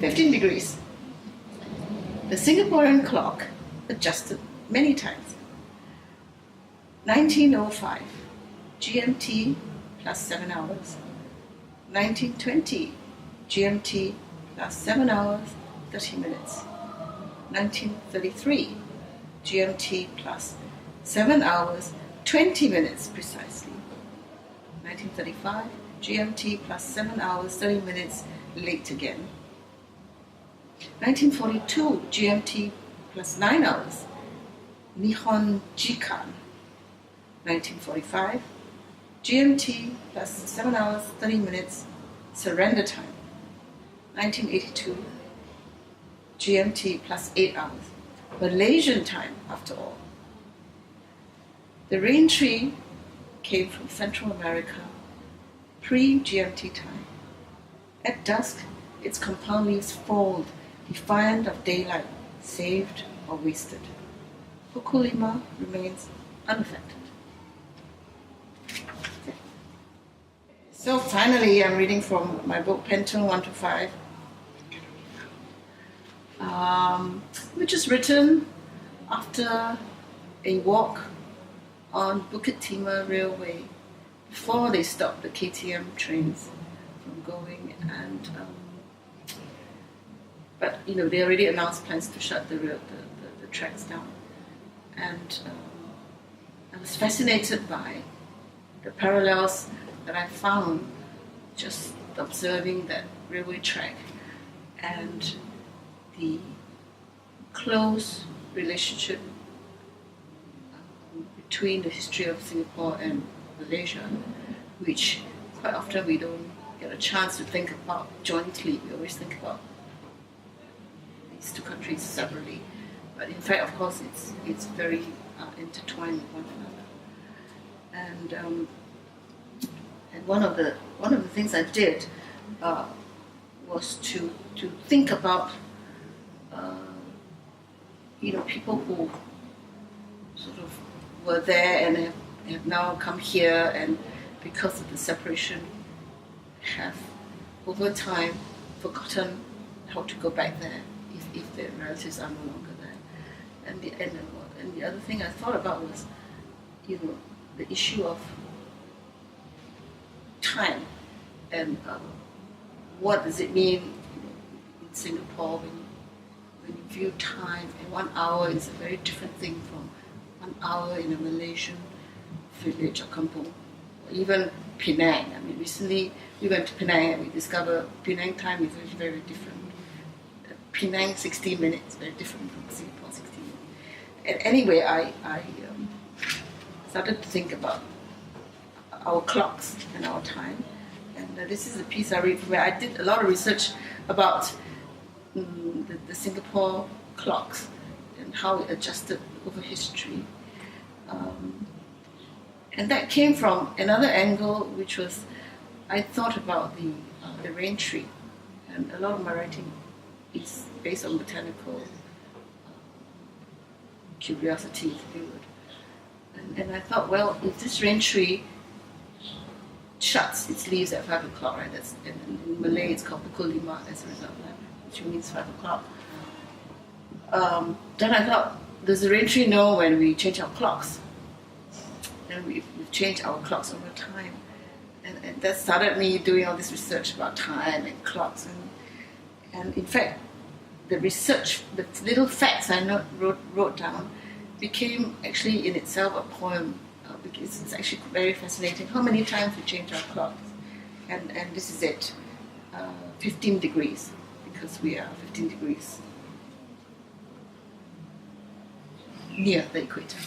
15 degrees. The Singaporean clock adjusted many times. 1905, GMT plus 7 hours. 1920, GMT plus 7 hours, 30 minutes. 1933, GMT plus 7 hours, 20 minutes precisely. 1935, GMT plus 7 hours, 30 minutes late again. 1942, GMT plus 9 hours, Nihon Jikan. 1945, GMT plus 7 hours, 30 minutes, surrender time. 1982, GMT plus 8 hours, Malaysian time after all. The rain tree came from Central America, pre-GMT time. At dusk, its compound leaves fold, defiant of daylight, saved or wasted. Fukulima remains unaffected. So finally, I'm reading from my book, Pentone 1 to 5, which is written after a walk on Bukit Timah Railway before they stopped the KTM trains from going, and but they already announced plans to shut the tracks down, and I was fascinated by the parallels that I found just observing that railway track and the close relationship between the history of Singapore and Malaysia, which quite often we don't get a chance to think about jointly. We always think about these two countries separately, but in fact, of course, it's very intertwined with one another. And one of the things I did was to think about people who sort of were there and have now come here, and because of the separation have over time forgotten how to go back there if their relatives are no longer there. And the other thing I thought about was the issue of time and what does it mean in Singapore when you view time, and 1 hour is a very different thing from 1 hour in a Malaysian village or kampung, or even Penang. I mean, recently we went to Penang and we discovered Penang time is very, very different. Penang 16 minutes, very different from Singapore 16 minutes. And anyway, I started to think about our clocks and our time. And this is a piece I read from where I did a lot of research about the Singapore clocks and how it adjusted over history. And that came from another angle, which was I thought about the rain tree. And a lot of my writing is based on botanical curiosity, if you would. And I thought, well, if this rain tree shuts its leaves at 5 o'clock, right? That's in Malay it's called pukul 5 as a result, which means 5 o'clock. Then I thought, does the rain tree know when we change our clocks? And we've changed our clocks over time. And that started me doing all this research about time and clocks. And in fact, the research, the little facts I wrote down became actually in itself a poem, because it's actually very fascinating how many times we change our clocks. And this is it, 15 degrees, because we are 15 degrees near the equator.